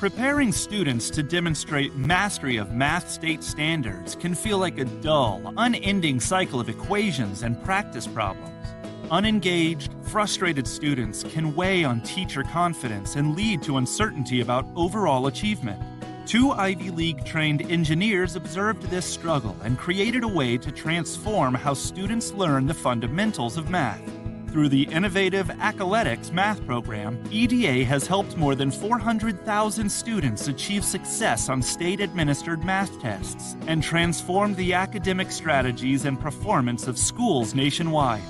Preparing students to demonstrate mastery of math state standards can feel like a dull, unending cycle of equations and practice problems. Unengaged, frustrated students can weigh on teacher confidence and lead to uncertainty about overall achievement. Two Ivy League-trained engineers observed this struggle and created a way to transform how students learn the fundamentals of math. Through the innovative Accoletics math program, EDA has helped more than 400,000 students achieve success on state-administered math tests and transformed the academic strategies and performance of schools nationwide.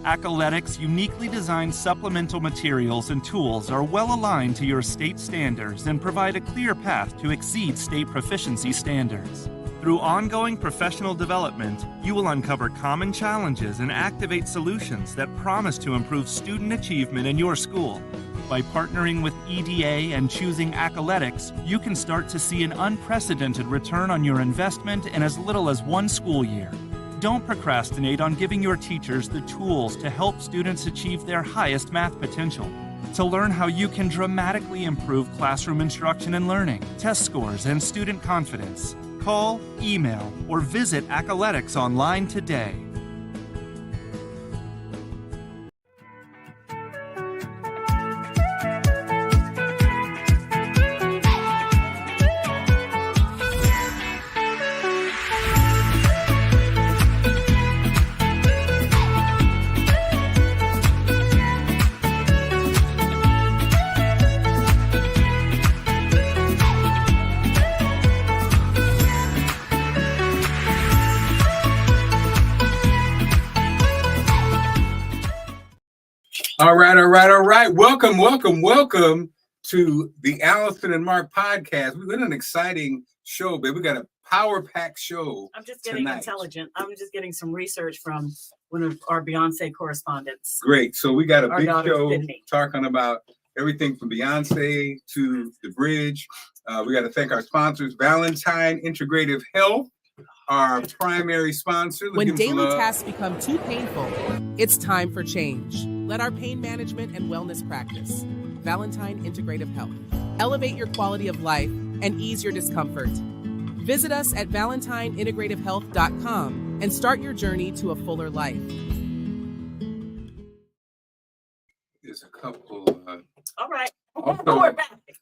Accoletics' uniquely designed supplemental materials and tools are well aligned to your state standards and provide a clear path to exceed state proficiency standards. Through ongoing professional development, you will uncover common challenges and activate solutions that promise to improve student achievement in your school. By partnering with EDA and choosing Accoletics, you can start to see an unprecedented return on your investment in as little as one school year. Don't procrastinate on giving your teachers the tools to help students achieve their highest math potential. To learn how you can dramatically improve classroom instruction and learning, test scores, and student confidence, call, email, or visit Accoletics online today. All right. Welcome to the Allison Marc Podcast. We've got an exciting show, babe. We got a power-packed show. I'm just getting intelligent. I'm just getting some research from one of our Beyonce correspondents. Great. So we got a big show talking about everything from Beyonce to the bridge. We got to thank our sponsors, Valentine Integrative Health, our primary sponsor. When daily tasks become too painful, it's time for change. Let our pain management and wellness practice, Valentine Integrative Health, elevate your quality of life and ease your discomfort. Visit us at valentineintegrativehealth.com and start your journey to a fuller life. There's a couple. All right. Also,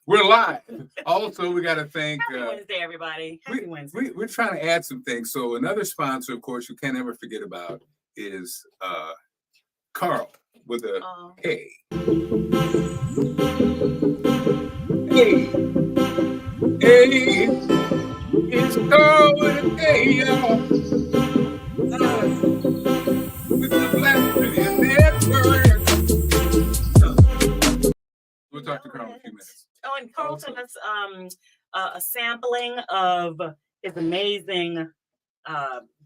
we're live. Also, we got to thank. Happy Wednesday, everybody. Happy Wednesday. We're trying to add some things. So another sponsor, of course, you can't ever forget about is Carl with a K. Hey, it's Carl with a K, y'all. With the Black Brilliant Network. We'll talk to Carl in a few minutes. Oh, and Carl sent us a sampling of his amazing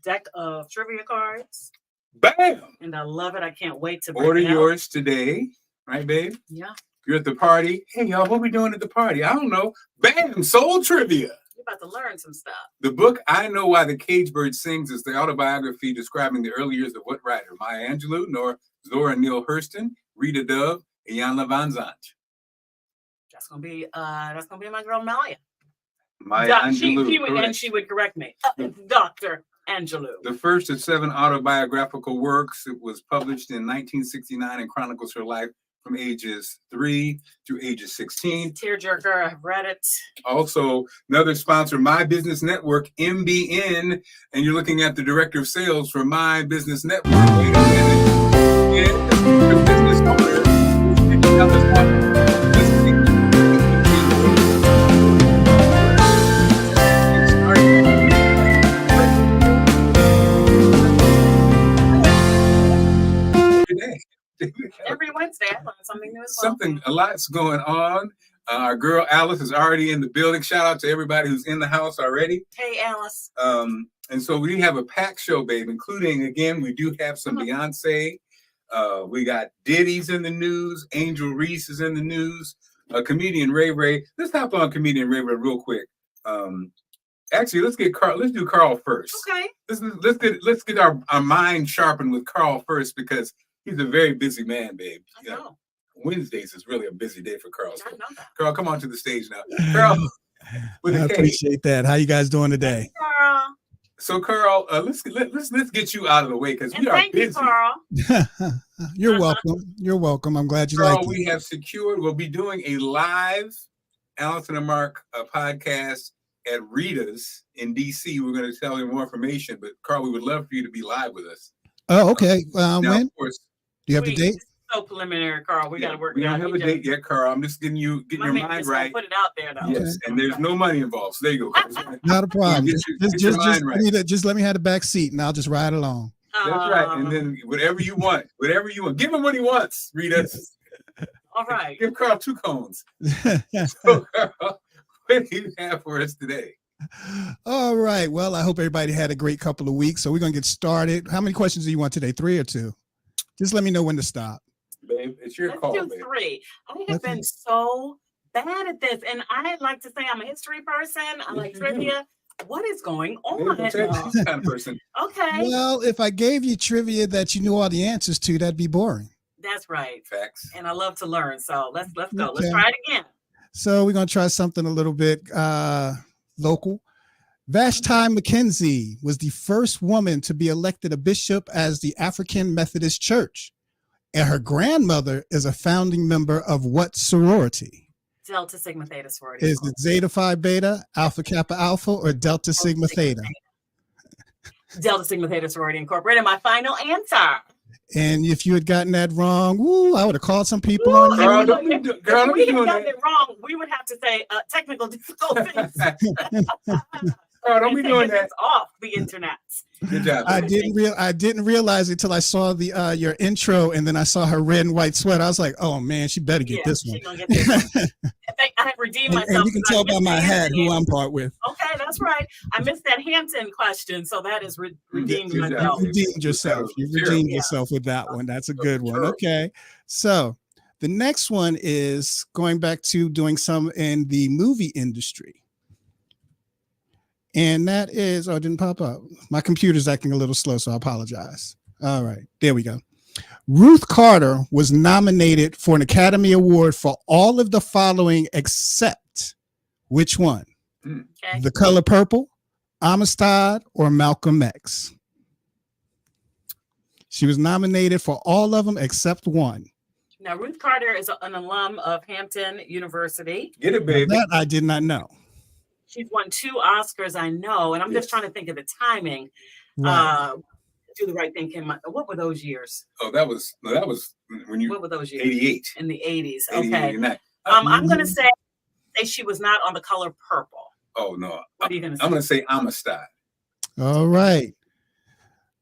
deck of trivia cards. Bam! And I love it. I can't wait to order yours today, right, babe? Yeah. You're at the party. Hey, y'all, what we doing at the party? I don't know. Bam! Soul trivia. You're about to learn some stuff. The book I Know Why the Cage Bird Sings is the autobiography describing the early years of what writer? Maya Angelou, nor Zora Neale Hurston, Rita Dove, and Iyanla Vanzant. That's gonna be my girl Maya. Maya Angelou. She would correct me. Dr. Angelou. The first of 7 autobiographical works. It was published in 1969 and chronicles her life from ages 3 through ages 16. Tearjerker, I've read it. Also, another sponsor, My Business Network, MBN, and you're looking at the director of sales for My Business Network. Wait a minute. Yeah, the business owner. Every Wednesday, I learn something new as well. A lot's going on. Our girl Alice is already in the building. Shout out to everybody who's in the house already. Hey, Alice. And so we have a packed show, babe, including, again, we do have some Beyonce. We got Diddy's in the news. Angel Reese is in the news. Comedian Ray Ray. Let's hop on Comedian Ray Ray real quick. Actually, let's do Carl first. Okay. Let's get our mind sharpened with Carl first because he's a very busy man, babe. I know. Wednesdays is really a busy day for Carl. So, I know that. Carl, come on to the stage now. Carl, with I a K. appreciate that. How you guys doing today? Carl. So, Carl, let's get you out of the way because And we are thank you, busy. Carl. You're welcome. You're welcome. I'm glad you Carl, like it. we have secured. We'll be doing a live Allison Marc podcast at Rita's in DC. We're going to tell you more information, but Carl, we would love for you to be live with us. Oh, okay. Now, When? of course, Do you have the date? It's so preliminary, Carl. We got to work we it out. don't have a date yet, Carl. I'm just getting your mind right. Put it out there, though. Yes, and there's no money involved. So there you go, Carl. Not a problem. Get your mind right. Just let me have the back seat and I'll just ride along. That's right. And then whatever you want. Give him what he wants, Rita. All right. Give Carl 2 cones. So, Carl, what do you have for us today? All right. Well, I hope everybody had a great couple of weeks. So we're going to get started. How many questions do you want today? 3 or 2? Just let me know when to stop. Babe, it's your Let's call, do babe. 3. I have been so bad at this. And I like to say I'm a history person. I like trivia. What is going on? Babe, she's the kind of person. Okay. Well, if I gave you trivia that you knew all the answers to, that'd be boring. That's right. Facts. And I love to learn. So let's go. Okay. Let's try it again. So we're going to try something a little bit local. Vashti McKenzie was the first woman to be elected a bishop as the African Methodist Church. And her grandmother is a founding member of what sorority? Delta Sigma Theta sorority. Is it Zeta Phi Beta, Alpha Kappa Alpha, or Delta Sigma Theta? Delta Sigma Theta sorority incorporated. My final answer. And if you had gotten that wrong, woo, I would have called some people on you. Girl, don't be If doing we had gotten that. it wrong, we would have to say technical difficulties. Girl, don't be doing that. It's off the internet. Good job. I babe. didn't realize it till I saw the your intro, and then I saw her red and white sweater. I was like, oh man, she better get this one. She gonna get this one. I have redeemed myself. And you can tell by my hat who I'm part with. Okay, that's right. I missed that Hampton question, so that is redeemed Good job. myself. You redeemed yourself. You redeemed yourself with that one. That's a good one. Okay. So the next one is going back to doing some in the movie industry. And that is, oh, it didn't pop up. My computer's acting a little slow, so I apologize. All right, there we go. Ruth Carter was nominated for an Academy Award for all of the following except which one? Okay. The Color Purple, Amistad, or Malcolm X? She was nominated for all of them except one. Now, Ruth Carter is an alum of Hampton University. Get it, baby. That I did not know. She's won 2 Oscars, I know, and I'm just trying to think of the timing. Right. Do the Right Thing came out. What were those years? Oh, that was when you What were those years? 88. In the 80s. 88, Okay. 89. I'm going to say she was not on The Color Purple. Oh no. What are you going to say? I'm gonna say Amistad. All right.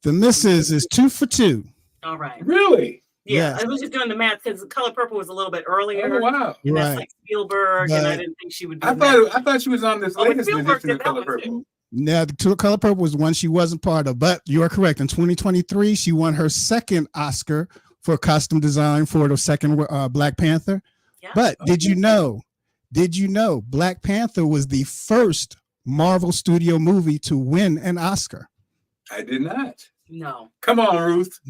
The missus is 2 for 2. All right. Really? Yeah, Yes. I was just doing the math because The Color Purple was a little bit earlier. Oh wow. And that's Right. like Spielberg, and I But- didn't think she would do I that. thought she was on this Oh, but latest Spielberg edition of did that Color one, Purple. too. Now, the Color Purple was one she wasn't part of, but you are correct. In 2023, she won her second Oscar for costume design for the second Black Panther. Yeah. But did you know Black Panther was the first Marvel Studio movie to win an Oscar? I did not. No, Come on, Ruth.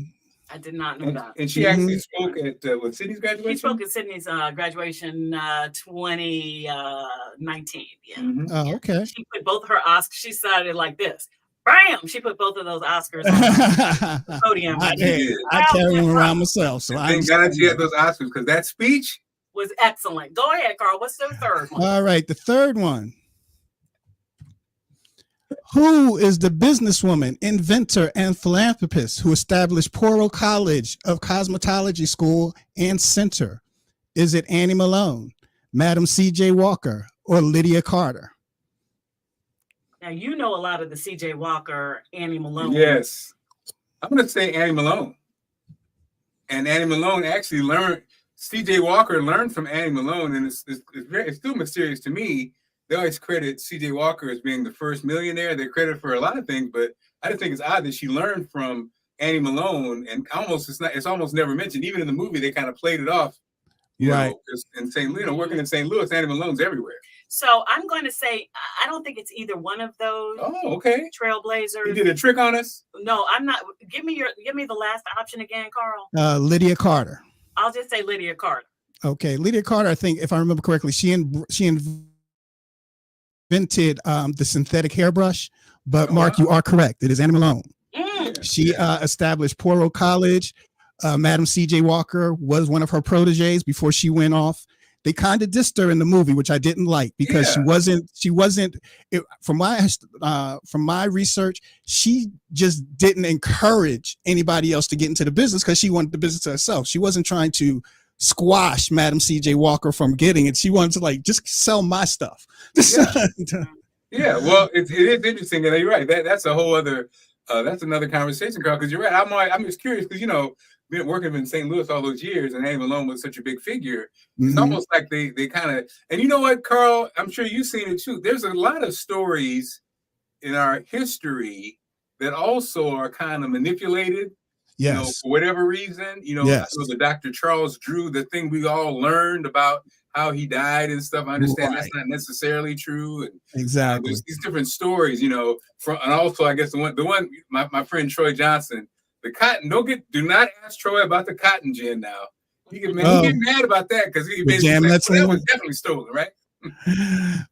I did not know that. And she actually spoke at Sydney's graduation. She spoke at Sydney's graduation 2019. Yeah. Mhm. Oh, okay. She put both her Oscars, she started like this. Bam! She put both of those Oscars on the podium. I did. carry them around myself, so I Thank God she had those Oscars because that speech. Was excellent. Go ahead, Carl. What's the third one? All right, the third one. Who is the businesswoman, inventor, and philanthropist who established Poro College of Cosmetology School and Center? Is it Annie Malone, Madam C.J. Walker, or Lydia Carter? Now, you know a lot of the C.J. Walker, Annie Malone. Yes. I'm going to say Annie Malone. And Annie Malone actually learned, C.J. Walker learned from Annie Malone, and it's still mysterious to me. They always credit C.J. Walker as being the first millionaire. They credit for a lot of things, but I just think it's odd that she learned from Annie Malone, and it's almost never mentioned. Even in the movie, they kind of played it off. You Right. know, 'cause in St. Louis, working in St. Louis, Annie Malone's everywhere. So I'm going to say, I don't think it's either one of those Oh, okay. trailblazers. You did a trick on us? No, I'm not. Give me the last option again, Carl. Lydia Carter. I'll just say Lydia Carter. Okay, Lydia Carter, I think, if I remember correctly, she invented the synthetic hairbrush. But Mark, you are correct. It is Annie Malone. She established Poirot College. Madam C.J. Walker was one of her proteges before she went off. They kind of dissed her in the movie, which I didn't like because she wasn't. From my research, she just didn't encourage anybody else to get into the business because she wanted the business to herself. She wasn't trying to squash Madam C.J. Walker from getting it. She wanted to like just sell my stuff. Yeah, well, it is interesting, and you're right. That's a whole other. That's another conversation, Carl. Because you're right. I'm just curious because been working in St. Louis all those years, and Annie Malone was such a big figure. It's almost like they kind of. And you know what, Carl? I'm sure you've seen it too. There's a lot of stories in our history that also are kind of manipulated. Yes. For whatever reason. Yes. The Dr. Charles Drew, the thing we all learned about how he died and stuff. I understand that's not necessarily true. And, exactly. There's these different stories, and also I guess the one my friend Troy Johnson, the cotton. Do not ask Troy about the cotton gin now. He get mad about that because he basically that was definitely stolen, right?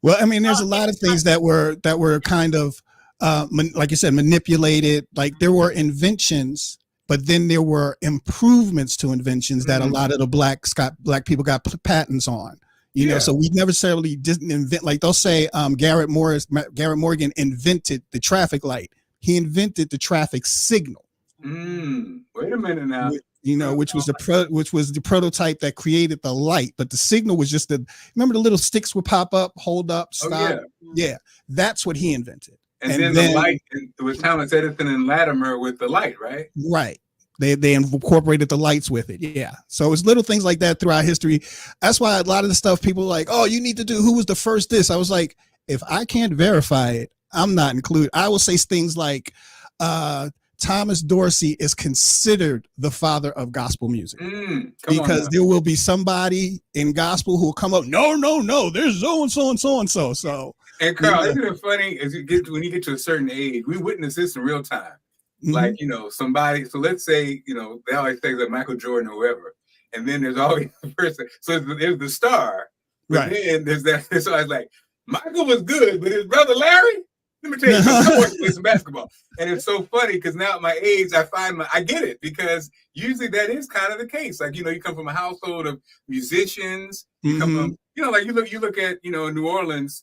Well, I mean, there's a lot of things that were kind of like you said, manipulated. Like there were inventions. But then there were improvements to inventions that a lot of the black people got patents on, so we necessarily didn't invent, like they'll say Garrett Morgan invented the traffic light. He invented the traffic signal. Wait a minute now. Which was the prototype that created the light, but the signal was just remember the little sticks would pop up, hold up, stop. Yeah, that's what he invented. And then the light with Thomas Edison and Latimer with the light, right? Right. They incorporated the lights with it. Yeah. So it's little things like that throughout history. That's why a lot of the stuff people are like, oh, you need to do who was the first this. I was like, if I can't verify it, I'm not included. I will say things like Thomas Dorsey is considered the father of gospel music because there will be somebody in gospel who will come up. No. There's so and so and so and so. So. And Carl, isn't it funny when you get to a certain age, we witness this in real time. Like, somebody, so let's say, they always say that Michael Jordan or whoever, and then there's always the person. So there's the star, but then there's that. So I was like, Michael was good, but his brother Larry, let me tell you, I want to play some basketball. And it's so funny because now at my age, I get it because usually that is kind of the case. Like, you come from a household of musicians, you come from, like you look at, New Orleans,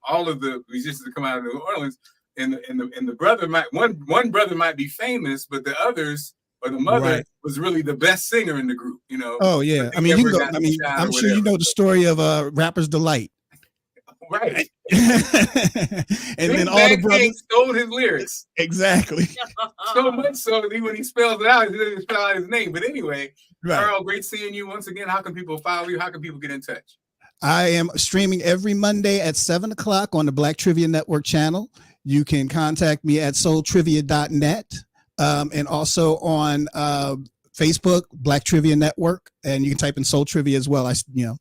all of the musicians that come out of New Orleans, and the brother one brother might be famous, but the others or the mother was really the best singer in the group, Oh yeah, I'm sure you know the story of Rapper's Delight. Right. And then all the brothers stole his lyrics. Exactly. So much so that when he spells it out, he doesn't spell out his name. But anyway, Carl, great seeing you once again. How can people follow you? How can people get in touch? I am streaming every Monday at 7:00 on the Black Trivia Network channel. You can contact me at soultrivia.net and also on Facebook, Black Trivia Network, and you can type in Soul Trivia as well.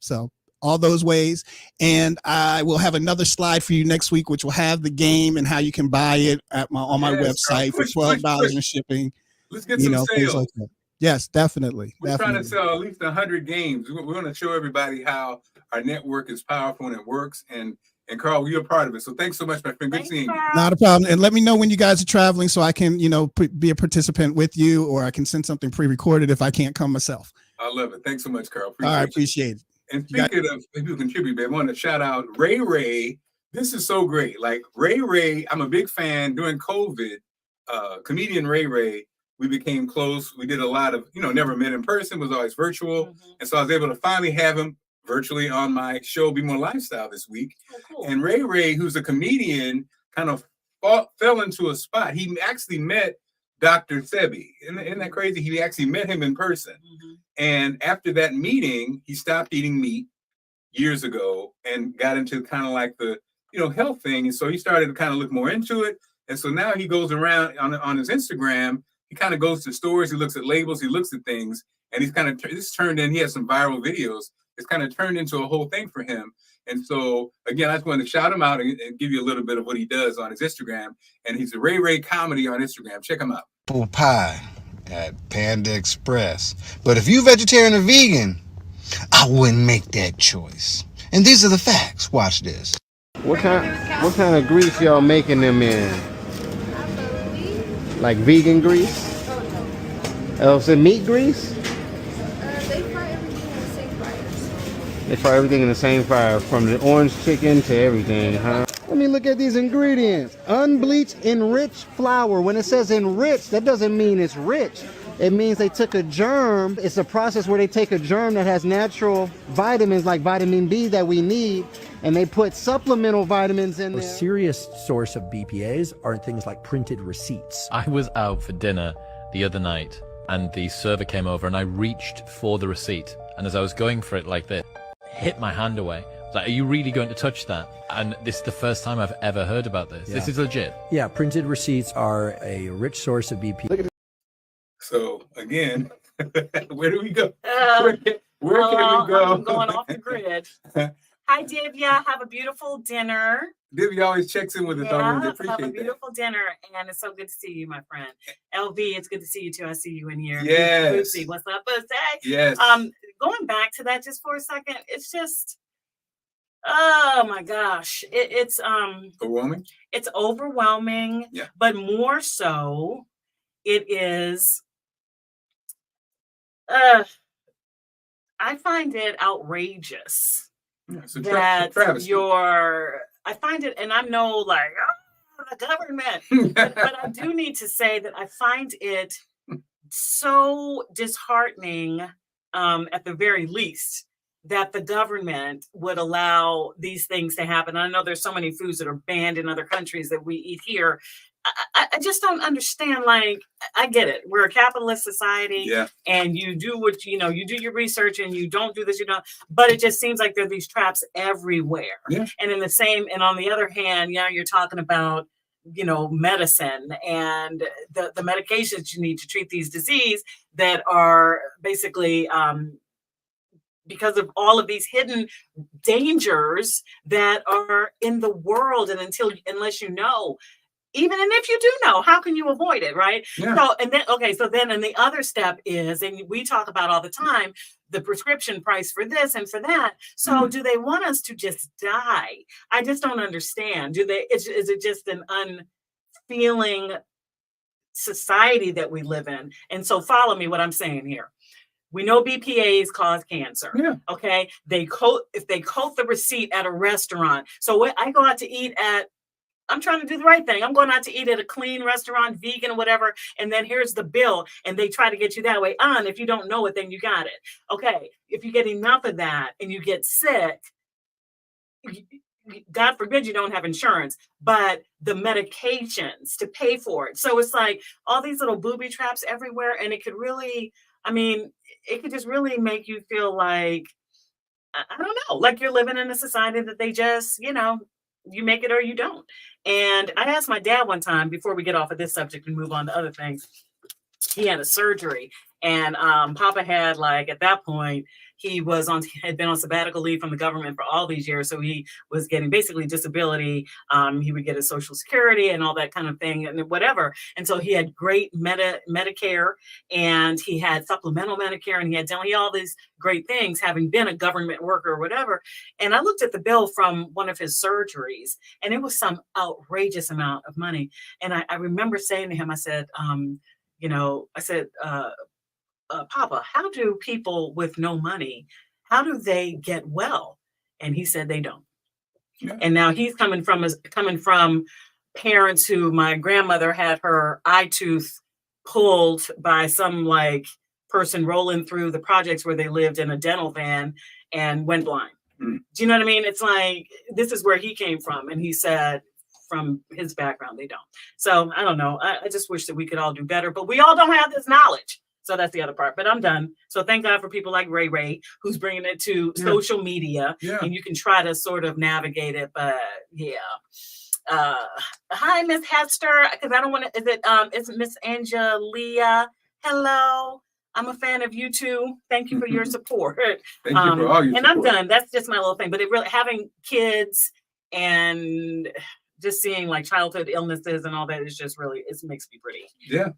So all those ways. And I will have another slide for you next week, which will have the game and how you can buy it on my website for $12 in shipping. Let's get some sales. Like that. Yes, definitely. We're trying to sell at least 100 games. We're going to show everybody how our network is powerful and it works. And Carl, you're a part of it. So thanks so much, my friend. Good seeing you. Not a problem. And let me know when you guys are traveling so I can, be a participant with you, or I can send something pre-recorded if I can't come myself. I love it. Thanks so much, Carl. Appreciate it. And speaking of people contribute, babe, I want to shout out Ray Ray. This is so great. Like Ray, I'm a big fan. During COVID, comedian Ray, we became close. We did a lot of, never met in person, was always virtual. And so I was able to finally have him virtually on my show, Be More Lifestyle, this week. Oh, cool. And Ray, who's a comedian, kind of fell into a spot. He actually met Dr. Sebi. Isn't that crazy? He actually met him in person. And after that meeting, he stopped eating meat years ago and got into kind of like the, health thing. And so he started to kind of look more into it. And so now he goes around on his Instagram. He kind of goes to stores. He looks at labels. He looks at things. And he's kind of, this turned in, he has some viral videos. It's kind of turned into a whole thing for him. And so, again, I just wanted to shout him out and give you a little bit of what he does on his Instagram. And he's a Ray Comedy on Instagram. Check him out. Apple pie at Panda Express. But if you vegetarian or vegan, I wouldn't make that choice. And these are the facts. Watch this. What kind of grease y'all making them in? Like vegan grease? Oh, is it meat grease? They fry everything in the same fryer. They fry everything in the same fryer, from the orange chicken to everything, huh? Let me look at these ingredients. Unbleached enriched flour. When it says enriched, that doesn't mean it's rich. It means they took a germ. It's a process where they take a germ that has natural vitamins like vitamin B that we need, and they put supplemental vitamins in there. A serious source of BPAs are things like printed receipts. I was out for dinner the other night, and the server came over, and I reached for the receipt, and as I was going for it like this, hit my hand away. Like, are you really going to touch that? And this is the first time I've ever heard about this. Yeah. This is legit. Yeah, printed receipts are a rich source of BPA. So again, where do we go? Where can we go? I'm going off the grid. Hi, Divya. Have a beautiful dinner. Divya always checks in with us. I really appreciate have a that. beautiful dinner, and it's so good to see you, my friend. LV, it's good to see you too. I see you in here. Yes. Lucy, what's up, Lucy? Yes. Going back to that just for a second, it's just, oh my gosh, it's overwhelming. It's overwhelming. Yeah. But more so, it is. I find it outrageous that I find it, and I'm no like, oh, the government, but I do need to say that I find it so disheartening, at the very least, that the government would allow these things to happen. I know there's so many foods that are banned in other countries that we eat here. I just don't understand. Like, I get it. We're a capitalist society, yeah, and you do what you do your research, and you don't do this, but it just seems like there are these traps everywhere. Yeah. And and on the other hand, you're talking about, medicine and the medications you need to treat these diseases that are basically, because of all of these hidden dangers that are in the world. And unless you know, even and if you do know, how can you avoid it, right? Yeah. So then and the other step is, and we talk about all the time, the prescription price for this and for that. So do they want us to just die? I just don't understand. Is it just an unfeeling society that we live in? And so follow me what I'm saying here. We know BPAs cause cancer. Yeah. Okay. If they coat the receipt at a restaurant. So when I go out to eat I'm trying to do the right thing. I'm going out to eat at a clean restaurant, vegan or whatever. And then here's the bill. And they try to get you that way. And if you don't know it, then you got it. Okay. If you get enough of that and you get sick, God forbid you don't have insurance, but the medications to pay for it. So it's like all these little booby traps everywhere. And it could really, it could just really make you feel like, I don't know, like you're living in a society that they just, you make it or you don't. And I asked my dad one time, before we get off of this subject and move on to other things, he had a surgery, and Papa had, like, at that point, he had been on sabbatical leave from the government for all these years. So he was getting basically disability. He would get his Social Security and all that kind of thing and whatever. And so he had great Medicare, and he had supplemental Medicare, and he had all these great things, having been a government worker or whatever. And I looked at the bill from one of his surgeries, and it was some outrageous amount of money. And I remember saying to him, I said, Papa, how do people with no money, how do they get well? And he said they don't. Yeah. And now he's coming from parents who, my grandmother had her eye tooth pulled by some person rolling through the projects where they lived in a dental van and went blind. Mm. Do you know what I mean? It's like, this is where he came from. And he said, from his background, they don't. So I don't know. I just wish that we could all do better, but we all don't have this knowledge. So that's the other part, but I'm done. So thank God for people like Ray, who's bringing it to social media, and you can try to sort of navigate it. But yeah. Hi, Miss Hester, because I don't want to, it's Miss Angelia. Hello. I'm a fan of you too. Thank you for your support. Thank you for all your support. I'm done. That's just my little thing. But it really, having kids and just seeing childhood illnesses and all that is just really, it makes me pretty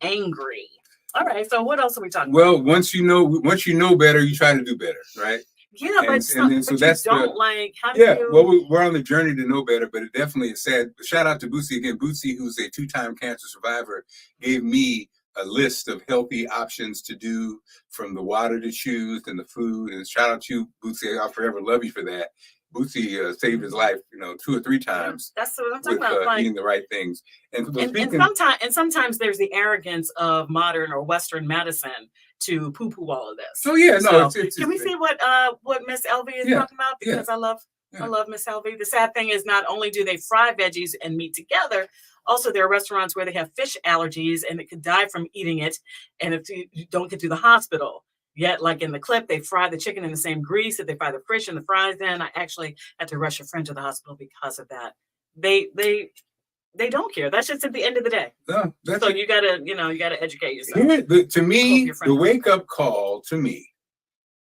angry. All right. So what else are we talking about? Well, once you know better, you try to do better, right? Yeah, but so that's how do you? Well, we're on the journey to know better, but it definitely is sad. Shout out to Bootsy again. Bootsy, who's a 2-time cancer survivor, gave me a list of healthy options to do, from the water to choose and the food. And shout out to you, Bootsy. I'll forever love you for that. Bootsy saved his life, 2 or 3 times. Yeah, that's what I'm talking about. Eating the right things. And sometimes there's the arrogance of modern or Western medicine to poo-poo all of this. So yeah, no. Can we see what Miss LV is talking about? Because I love Miss LV. The sad thing is, not only do they fry veggies and meat together, also there are restaurants where they have fish allergies and it could die from eating it. And if you don't get to the hospital. Yet, like in the clip, they fry the chicken in the same grease that they fry the fish and the fries in. I actually had to rush a friend to the hospital because of that. They don't care. That's just at the end of the day. No, so you gotta educate yourself. To me, the wake up call to me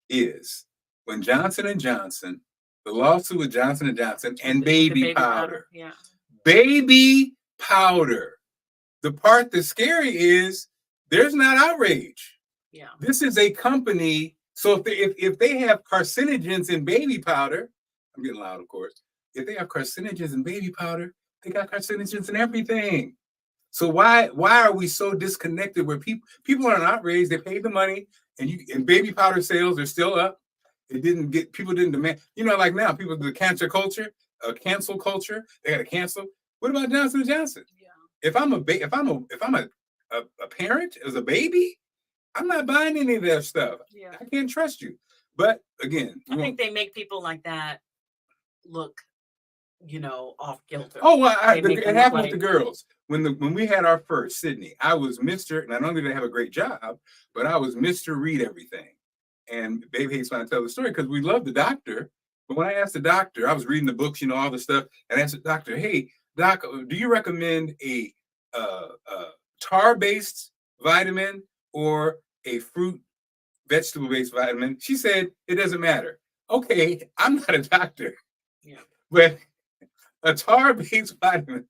is when Johnson & Johnson, the lawsuit with Johnson & Johnson and baby powder. Yeah. Baby powder. The part that's scary is there's not outrage. Yeah. This is a company. So if they have carcinogens in baby powder, I'm getting loud, of course. If they have carcinogens in baby powder, they got carcinogens in everything. So why are we so disconnected where people are not outraged? They paid the money, and baby powder sales are still up. People didn't demand. Like now, people do the cancel culture, they got to cancel. What about Johnson & Johnson? Yeah. If I'm a parent as a baby, I'm not buying any of that stuff. Yeah. I can't trust you. But again, I think they make people like that look, off kilter. Oh, well, it happened with the girls. When we had our first, Sydney, I was Mr. Not only did I have a great job, but I was Mr. Read Everything. And Babe hates when I tell the story because we love the doctor. But when I asked the doctor, I was reading the books, all the stuff, and I asked the doctor, "Hey, doc, do you recommend a tar-based vitamin or a fruit vegetable-based vitamin?" She said, "It doesn't matter." Okay, I'm not a doctor. Yeah. But a tar-based vitamin,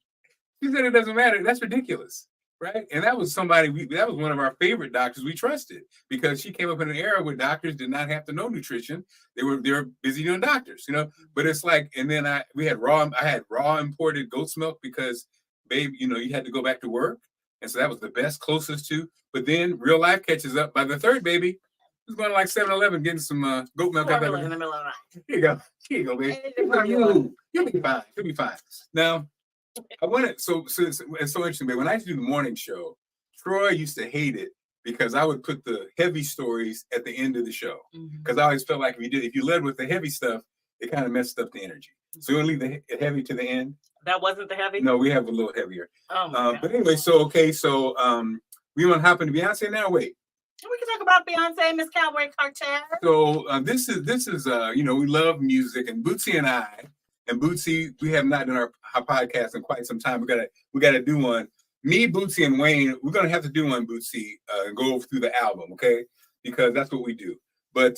she said it doesn't matter. That's ridiculous, right? And that was that was one of our favorite doctors we trusted, because she came up in an era where doctors did not have to know nutrition. They were busy doing doctors, But it's like, and then I had raw imported goat's milk because, babe, you had to go back to work. And so that was the best, closest to. But then real life catches up. By the third baby, was going to like 7-Eleven getting some goat milk out in the middle of the night. Here you go, baby. You'll be fine. You'll be fine. Now, I wanted so it's so interesting, babe. When I used to do the morning show, Troy used to hate it because I would put the heavy stories at the end of the show. Because I always felt like if you led with the heavy stuff, it kind of messed up the energy. So we'll leave the heavy to the end. That wasn't the heavy? No, we have a little heavier. Oh, but anyway, so we want to hop into Beyonce now. Wait. We can talk about Beyonce, Miss Cowboy Carter. So this is we love music, and Bootsy and I, we have not done our podcast in quite some time. We gotta do one. Me, Bootsy, and Wayne, we're gonna have to do one, Bootsy, and go through the album, okay? Because that's what we do. But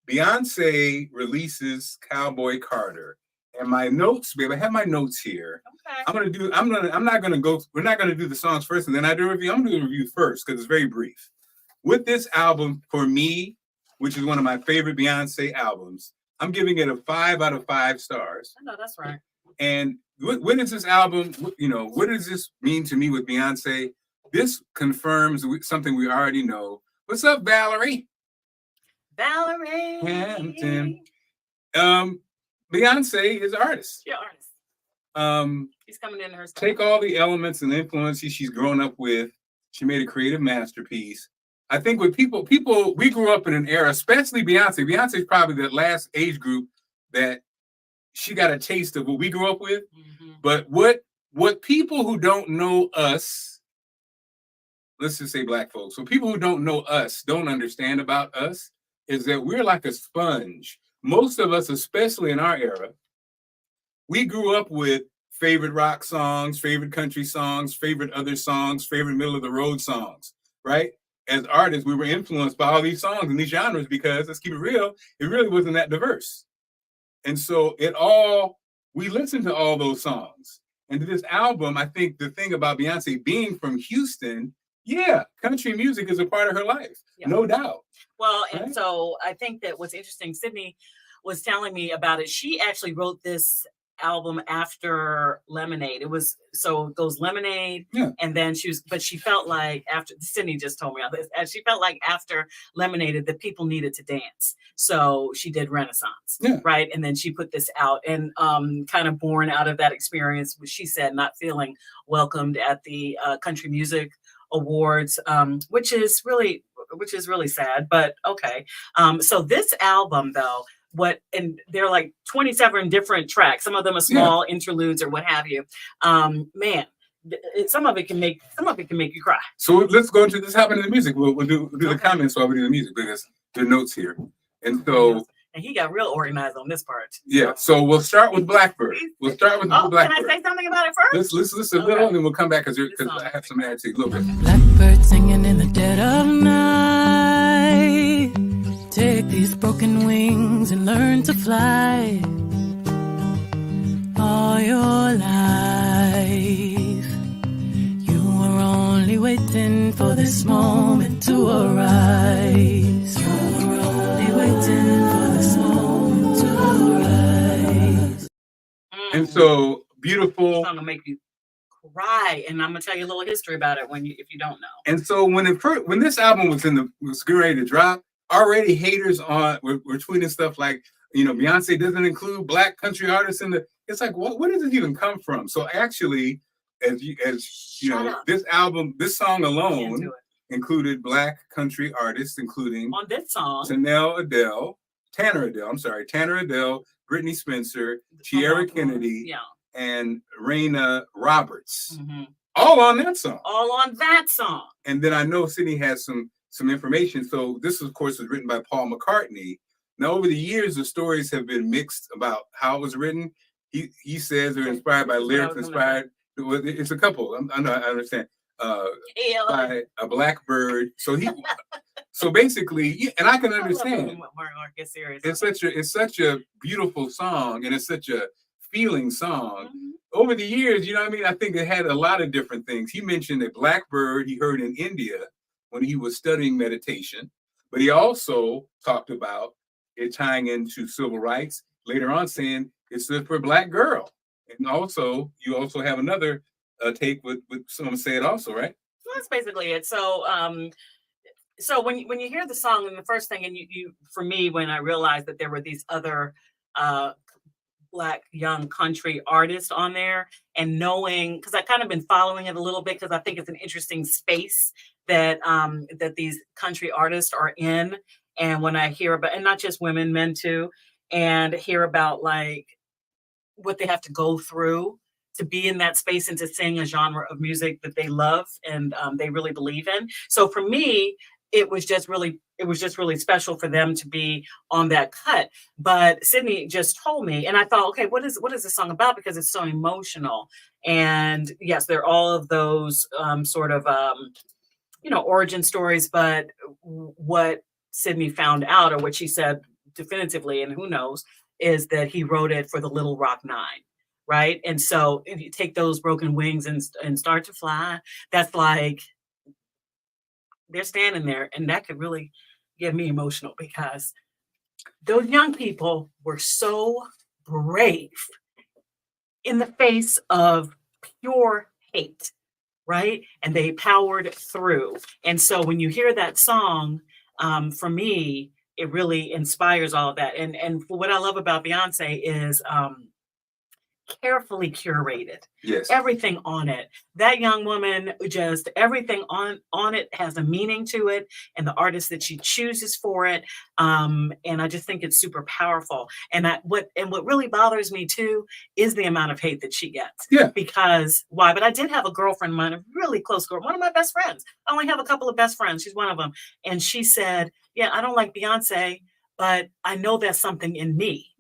Beyonce releases Cowboy Carter. And my notes, babe, I have my notes here. Okay. We're not gonna do the songs first and then I do a review. I'm gonna do the review first because it's very brief. With this album, for me, which is one of my favorite Beyonce albums, I'm giving it a 5 out of 5 stars. I know, that's right. And what is this album? What does this mean to me with Beyonce? This confirms something we already know. What's up, Valerie? Valerie Hampton. Beyonce is an artist. She's an artist. He's coming in her style. Take all the elements and influences she's grown up with. She made a creative masterpiece. I think with people, we grew up in an era, especially Beyonce. Beyonce's probably the last age group that she got a taste of what we grew up with. Mm-hmm. But what people who don't know us, let's just say black folks, so people who don't know us don't understand about us, is that we're like a sponge. Most of us, especially in our era, we grew up with favorite rock songs, favorite country songs, favorite other songs, favorite middle of the road songs, right? As artists, we were influenced by all these songs and these genres because, let's keep it real, it really wasn't that diverse. And so we listened to all those songs. And to this album, I think the thing about Beyonce being from Houston, Yeah, country music is a part of her life, no doubt. Well, and Right? so I think that what's interesting, Sydney was telling me about it. She actually wrote this album after Lemonade. It was so it goes Lemonade, Yeah. and then but she felt like after Sydney just told me all this, and she felt like after Lemonade that people needed to dance. So she did Renaissance, Yeah. right? And then she put this out, and kind of born out of that experience, she said not feeling welcomed at the Country Music Awards, which is really sad, but okay. So this album though, and they're like 27 different tracks. Some of them are small interludes or what have you. Man, some of it can make you cry. So let's go into this happening in the music. We'll do the comments while we do the music because there are notes here. And so and he got real organized on this part. Yeah, so we'll start with Blackbird. We'll start with Blackbird. Can I say something about it first? Let's listen a little, and then we'll come back because I have some attitude. A little bit. Blackbird singing in the dead of night. Take these broken wings and learn to fly. All your life, you were only waiting for this moment to arise. You were only waiting for this moment to arise. And so beautiful. It's gonna make you cry, and I'm gonna tell you a little history about it if you don't know. And so when this album was getting ready to drop, already haters were tweeting stuff like, Beyonce doesn't include Black country artists in the. It's like, where does it even come from? So actually, as you know, this song alone included Black country artists, including on this song, Tanner Adele, Brittany Spencer, Tierra Kennedy, and Raina Roberts. Mm-hmm. All on that song. And then I know Sydney has some information. So this, of course, was written by Paul McCartney. Now, over the years, the stories have been mixed about how it was written. He says they're inspired by lyrics inspired. It's a couple. I understand. By a Blackbird. So basically, and I can understand. It's such a beautiful song, and it's such a feeling song. Mm-hmm. Over the years, I think it had a lot of different things. He mentioned a Blackbird he heard in India when he was studying meditation, but he also talked about it tying into civil rights, later on saying it stood for Black girl. And also, you also have another take with someone say it also, right? Well, that's basically it. So when you hear the song, and the first thing, and you for me, when I realized that there were these other Black young country artists on there, and knowing, because I kind of been following it a little bit, because I think it's an interesting space that these country artists are in. And when I hear about, and not just women, men too, and hear about like what they have to go through to be in that space and to sing a genre of music that they love and they really believe in. So for me, it was just really special for them to be on that cut. But Sydney just told me, and I thought, okay, what is this song about? Because it's so emotional. And yes, there are all of those sort of origin stories. But what Sydney found out, or what she said definitively, and who knows, is that he wrote it for the Little Rock Nine. Right. And so if you take those broken wings and start to fly, that's like they're standing there, and that could really get me emotional, because those young people were so brave in the face of pure hate. Right. And they powered through. And so when you hear that song, for me, it really inspires all of that. And what I love about Beyonce is carefully curated. Yes. Everything on it. That young woman, just everything on it has a meaning to it, and the artist that she chooses for it. And I just think it's super powerful. And what really bothers me too is the amount of hate that she gets. Yeah. Because why? But I did have a girlfriend of mine, a really close girl, one of my best friends. I only have a couple of best friends. She's one of them. And she said, yeah, I don't like Beyonce, but I know there's something in me.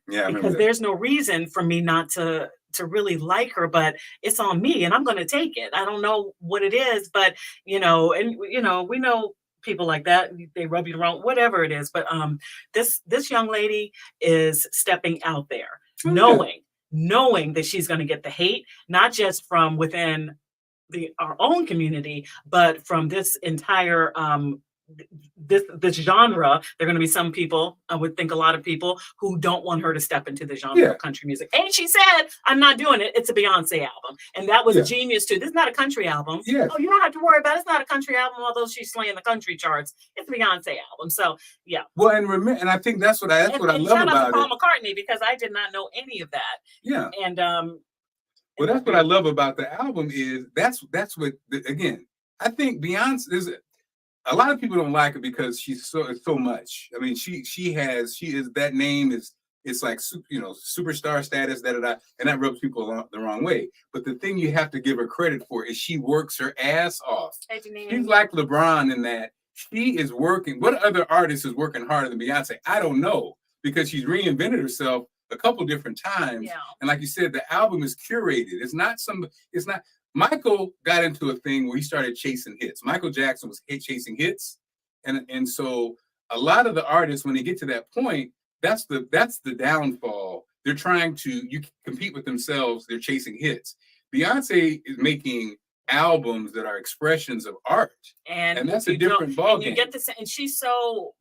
Yeah, because there's no reason for me not to really like her, but it's on me, and I'm going to take it. I don't know what it is, but we know people like that. They rub you wrong, whatever it is. But this young lady is stepping out there, knowing that she's going to get the hate, not just from within our own community, but from this entire this genre. There are going to be some people, I would think a lot of people, who don't want her to step into the genre of country music. And she said, I'm not doing it. It's a Beyonce album. And that was genius too. This is not a country album. Oh, you don't have to worry about it. It's not a country album, although she's slaying the country charts. It's a Beyonce album. So yeah. Well, and I think that's what I love about it. Shout out to Paul McCartney, because I did not know any of that. Yeah. And well, that's what I love about the album is that's what again, I think Beyonce is. A lot of people don't like it because she's so much. I mean, she is that name is, it's like, you know, superstar status, and that rubs people the wrong way. But the thing you have to give her credit for is she works her ass off. She's like LeBron in that she is working. What other artist is working harder than Beyonce? I don't know, because she's reinvented herself a couple different times. Yeah. And like you said, the album is curated. It's not. Michael got into a thing where he started chasing hits. Michael Jackson was chasing hits. And so a lot of the artists, when they get to that point, that's the downfall. They're trying to compete with themselves. They're chasing hits. Beyonce is making albums that are expressions of art. And that's a different ballgame. You get this, and she's so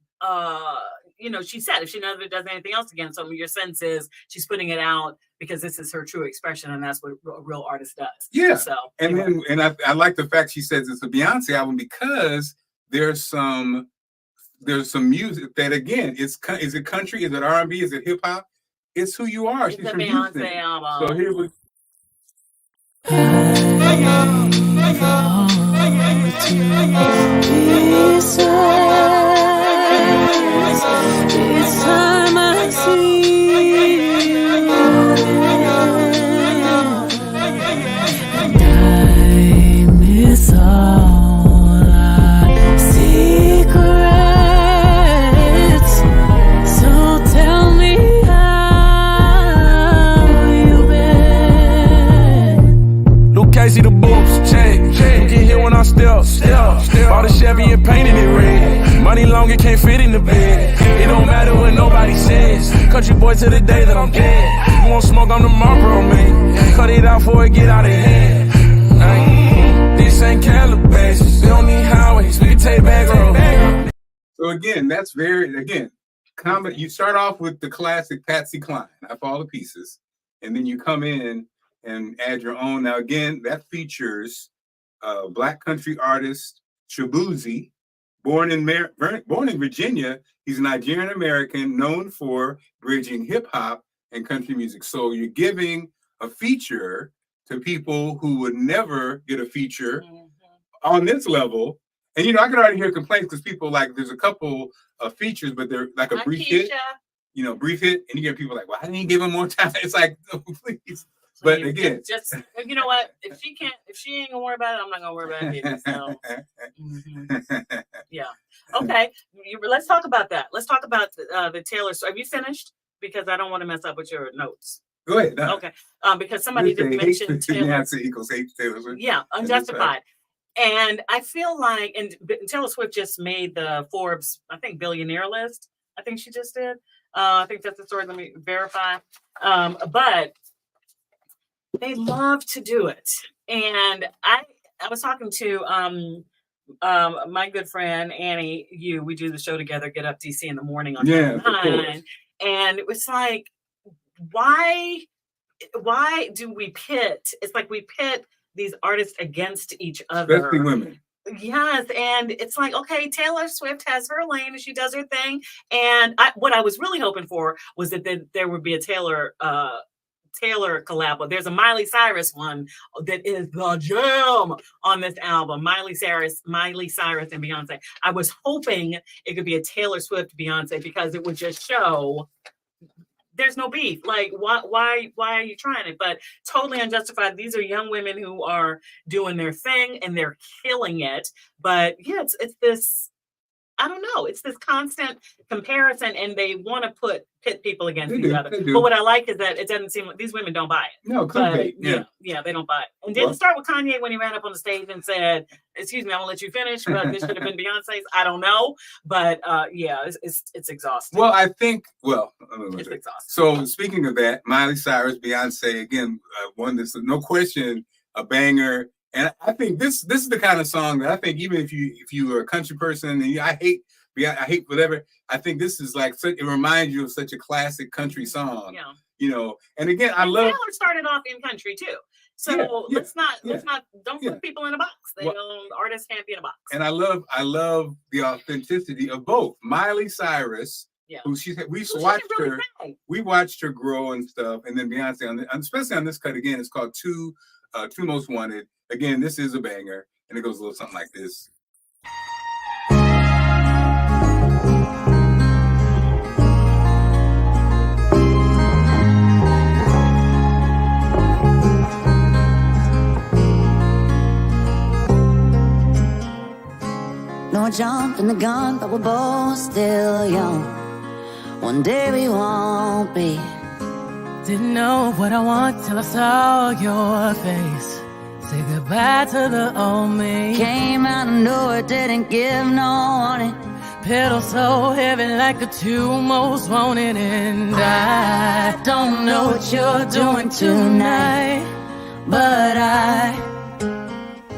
you know, she said if she never does anything else again, so your sense is she's putting it out because this is her true expression, and that's what a real artist does. Yeah. So I like the fact she says it's a Beyonce album because there's some music that, again, is it country, is it R&B, is it hip hop? It's who you are. It's a Beyonce album. So here we. It's time I see you, and I miss all our secrets. So tell me how you been. Luke Casey, the boobs, check. You get hit when I step. All the Chevy and painted it red. Money long, it can't fit in the bed. It don't matter what nobody says. Country boy till the day that I'm dead. You want smoke, I'm the Marlboro man. Cut it out before it get out of hand. This ain't Calabasas. We don't need highways. We can take back roads. So again, that's comedy. You start off with the classic Patsy Cline, I Fall to Pieces, and then you come in and add your own. Now again, that features Black country artist Shabuzi, born in Virginia. He's Nigerian American, known for bridging hip hop and country music. So you're giving a feature to people who would never get a feature on this level. And you know, I can already hear complaints because people like there's a couple of features, but they're like a brief hit. You know, brief hit, and you get people like, "Well, I didn't give him more time." It's like, oh, please. But again, just you know what? If she ain't gonna worry about it, I'm not gonna worry about it either. So, yeah. Okay. Let's talk about that. Let's talk about the Taylor. Have you finished? Because I don't want to mess up with your notes. Go ahead. No. Okay. Because somebody just mentioned Taylor. Equals hate Taylor Swift. Yeah, unjustified. And I feel like, and Taylor Swift just made the Forbes, I think, billionaire list. I think she just did. I think that's the story. Let me verify. But they love to do it. And I was talking to my good friend Annie. We do the show together, Get Up DC in the morning on 9. And it was like, why do we pit? It's like we pit these artists against each other. Especially women. Yes, and it's like, okay, Taylor Swift has her lane and she does her thing. And what I was really hoping for was that there would be a Taylor collab. There's a Miley Cyrus one that is the gem on this album. Miley Cyrus and Beyonce. I was hoping it could be a Taylor Swift Beyonce because it would just show there's no beef. Like, why are you trying it? But totally unjustified. These are young women who are doing their thing and they're killing it. But yeah, it's this, I don't know. It's this constant comparison, and they want to pit people against each other. But what I like is that it doesn't seem like these women don't buy it. No, clickbait. Yeah, they don't buy it. And didn't start with Kanye when he ran up on the stage and said, "Excuse me, I'm gonna let you finish, but this should have been Beyonce's." I don't know, but yeah, it's exhausting. Well, I think it's exhausting. So speaking of that, Miley Cyrus, Beyonce, again, one that's no question a banger. And I think this is the kind of song that I think even if you are a country person and I hate whatever, I think this is like it reminds you of such a classic country song. Yeah. You know, and again, I love. Taylor started off in country too, so don't put people in a box. Artists can't be in a box. And I love the authenticity of both Miley Cyrus. Yeah. We watched her grow and stuff, and then Beyonce especially on this cut again. It's called Two Most Wanted. Again, this is a banger, and it goes a little something like this. No jumping the gun, but we're both still young. One day we won't be. Didn't know what I want till I saw your face. Say goodbye to the old me. Came out of nowhere, didn't give no warning. Pedal so heavy like the two most wanted. And I don't know what you're doing tonight, but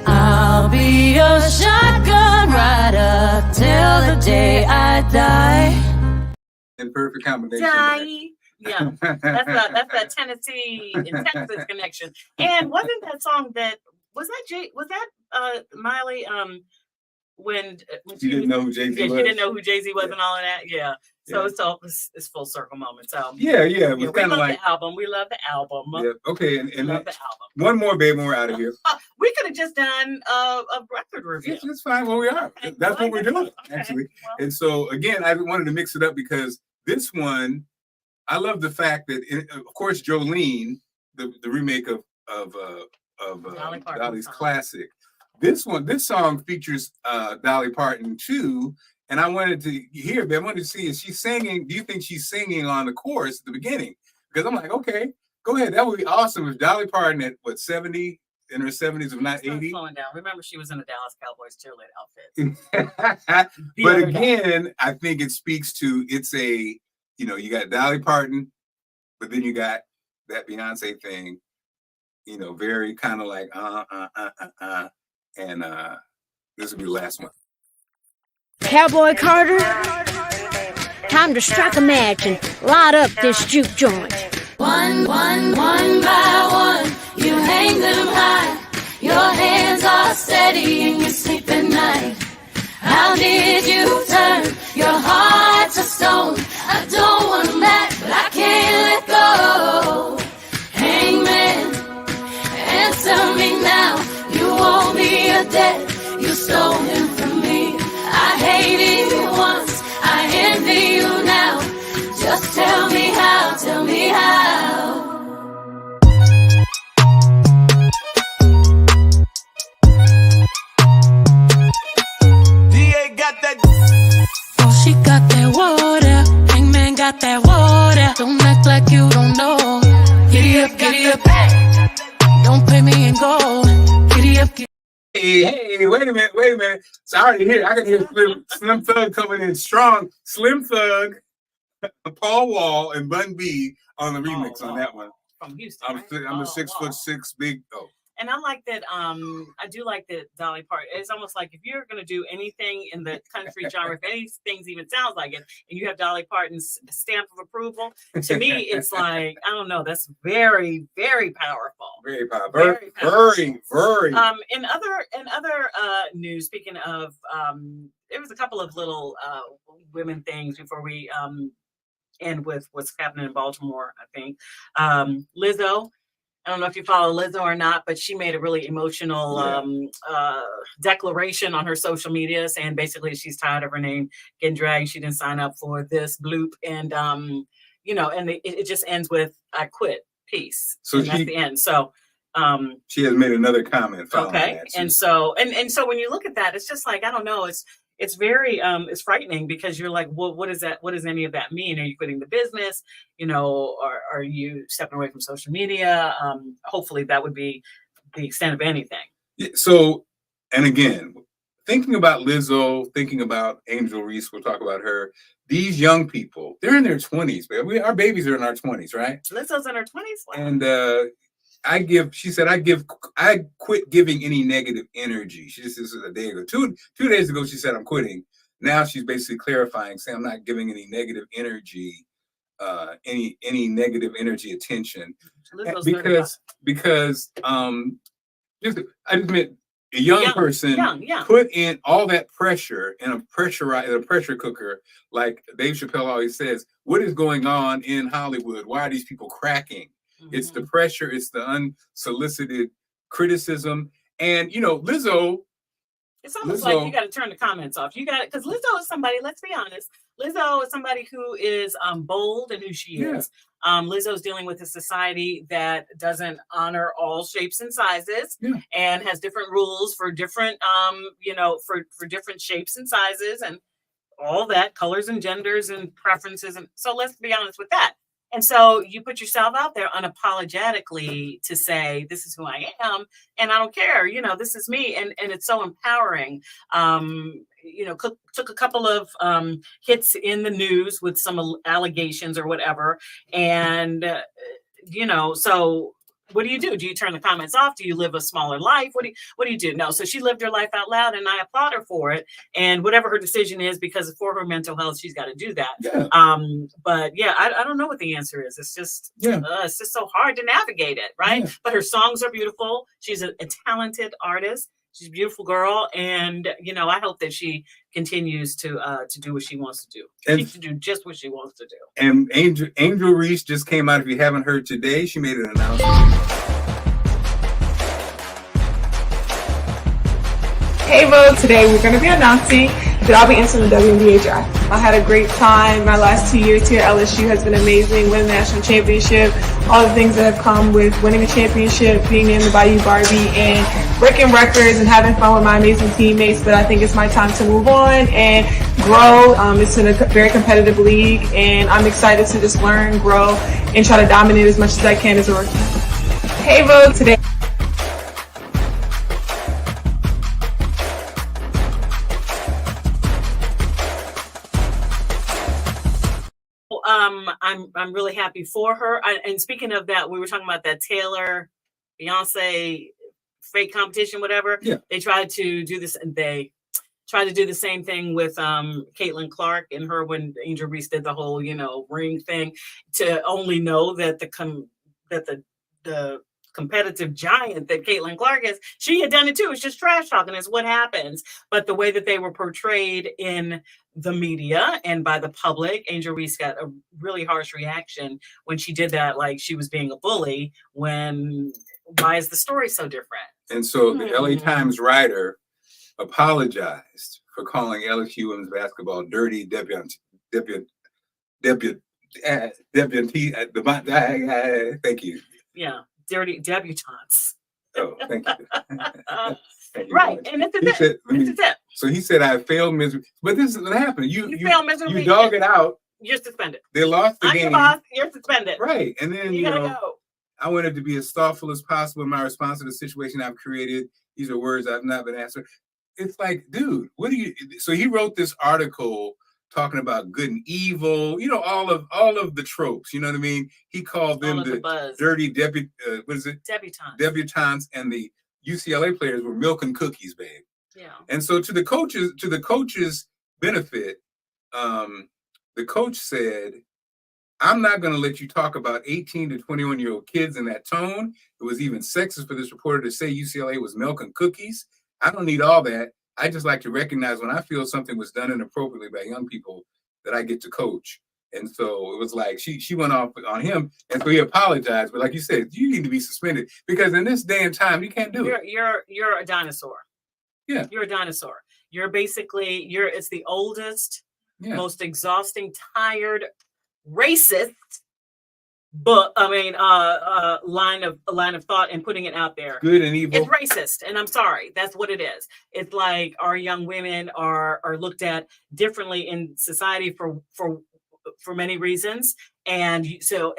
I'll be your shotgun rider till the day I die. In perfect combination. Die. Yeah, that's that Tennessee and Texas connection. And wasn't that song was that Miley when she didn't know who Jay-Z was? She didn't know who Jay-Z was and all of that. Yeah. So it's full circle moment. So it was kind of like the album. We love the album. Yeah. Okay, and love the album. One more, babe, and we're out of here. We could have just done a record review. It's fine. Well, we are. That's what we're doing, actually. Well. And so again, I wanted to mix it up because this one, I love the fact that, of course, Jolene, the remake of Dolly's classic. This song features Dolly Parton too. And I wanted to hear, but I wanted to see, is she singing? Do you think she's singing on the chorus at the beginning? Because I'm like, okay, go ahead. That would be awesome if Dolly Parton at 70, in her 70s, if not 80. Slowing down. Remember, she was in a Dallas Cowboys cheerleader outfit. But again, I think it speaks to you got Dolly Parton, but then you got that Beyonce thing, very kind of like and this will be the last one. Cowboy Carter, time to strike a match and light up this juke joint. One by one, you hang them high. Your hands are steady and you sleep at night. How did you turn your heart to stone? I don't want them back, but I can't let go. Hangman, answer me now. You owe me a debt, you stole him from me. I hated you once, I envy you now. Just tell me how, tell me how. DA got that. Oh, she got that water. Hangman got that water. Don't act like you don't know. Giddy up, giddy up. Don't pay me in gold. Giddy up, giddy up. Hey, wait a minute. So I already hear. I can hear Slim Thug coming in strong. Slim Thug, Paul Wall, and Bun B on the remix on that one. From Houston. I'm a 6'6" big. Oh. And I like that. I do like that Dolly Parton. It's almost like if you're going to do anything in the country genre, if anything even sounds like it, and you have Dolly Parton's stamp of approval, to me, it's like, I don't know. That's very, very powerful. Very powerful. Very. In other news, speaking of, there was a couple of little women things before we end with what's happening in Baltimore. I think Lizzo. I don't know if you follow Lizzo or not, but she made a really emotional declaration on her social media saying basically she's tired of her name getting dragged. She didn't sign up for this bloop. And, and it just ends with, I quit, peace. So that's the end. So she has made another comment. Okay. And so when you look at that, it's just like, I don't know, it's very it's frightening because you're like, well, what is that? What does any of that mean? Are you quitting the business? Or are you stepping away from social media? Hopefully that would be the extent of anything. Yeah, so, and again, thinking about Lizzo, thinking about Angel Reese, we'll talk about her. These young people, they're in their 20s, baby. Our babies are in our 20s, right? Lizzo's in her 20s. Wow. And She said, I quit giving any negative energy. She just, this is a day ago. Two days ago, she said, I'm quitting. Now she's basically clarifying, saying I'm not giving any negative energy, any negative energy attention. Because I just meant a young person put in all that pressure in a pressure cooker, like Dave Chappelle always says. What is going on in Hollywood? Why are these people cracking? It's the pressure. It's the unsolicited criticism. And, Lizzo. It's almost like you got to turn the comments off. You got it. Because Lizzo is somebody, let's be honest. Lizzo is somebody who is bold in who she is. Lizzo is dealing with a society that doesn't honor all shapes and sizes and has different rules for different, for different shapes and sizes and all that, colors and genders and preferences. And so let's be honest with that. And so you put yourself out there unapologetically to say, this is who I am, and I don't care, this is me. And it's so empowering. Took a couple of hits in the news with some allegations or whatever. And, so what do you do? Do you turn the comments off? Do you live a smaller life? What do you do? No. So she lived her life out loud, and I applaud her for it. And whatever her decision is, because for her mental health, she's got to do that. Yeah. But yeah, I don't know what the answer is. It's just it's just so hard to navigate it, right? Yeah. But her songs are beautiful. She's a talented artist. She's a beautiful girl, and I hope that she continues to do what she wants to do. And she should do just what she wants to do. And Angel Reese just came out. If you haven't heard today, she made an announcement. Hey Vogue, today we're going to be announcing that I'll be entering the WNBA draft. I had a great time. My last 2 years here at LSU has been amazing. Winning the national championship, all the things that have come with winning a championship, being in the Bayou Barbie, and breaking records and having fun with my amazing teammates. But I think it's my time to move on and grow. It's in a very competitive league, and I'm excited to just learn, grow, and try to dominate as much as I can as a rookie. Hey Vogue, today. I'm really happy for her. And speaking of that, we were talking about that Taylor, Beyonce fake competition, whatever. Yeah. They tried to do this, and they tried to do the same thing with Caitlin Clark and her when Angel Reese did the whole, ring thing, to only know that the competitive giant that Caitlin Clark is, she had done it too. It's just trash talking. It's what happens. But the way that they were portrayed in the media and by the public, Angel Reese got a really harsh reaction when she did that, like she was being a bully. Why is the story so different? And so the LA Times writer apologized for calling LSU women's basketball dirty debutante. Thank you. Yeah. Dirty debutantes. Oh, thank you. Thank you right, and it's a tip. So he said, I failed miserably. But this is what happened. You failed miserably. You dog it out. You're suspended. They lost the game. Your boss, you're suspended. Right. And then, you gotta go. I wanted to be as thoughtful as possible in my response to the situation I've created. These are words I've not been answered. It's like, dude, what do you... So he wrote this article talking about good and evil, all of the tropes, you know what I mean? He called them the dirty debutantes, and the UCLA players were milk and cookies, babe. Yeah. And so to the coach's benefit, the coach said, I'm not going to let you talk about 18 to 21-year-old kids in that tone. It was even sexist for this reporter to say UCLA was milk and cookies. I don't need all that. I just like to recognize when I feel something was done inappropriately by young people that I get to coach. And so it was like she went off on him, and so he apologized. But like you said, you need to be suspended because in this day and time, you can't do it. You're a dinosaur. Yeah, you're a dinosaur. You're basically it's the oldest, most exhausting, tired, racist line of thought and putting it out there. Good and evil. It's racist, and I'm sorry. That's what it is. It's like our young women are looked at differently in society for many reasons, and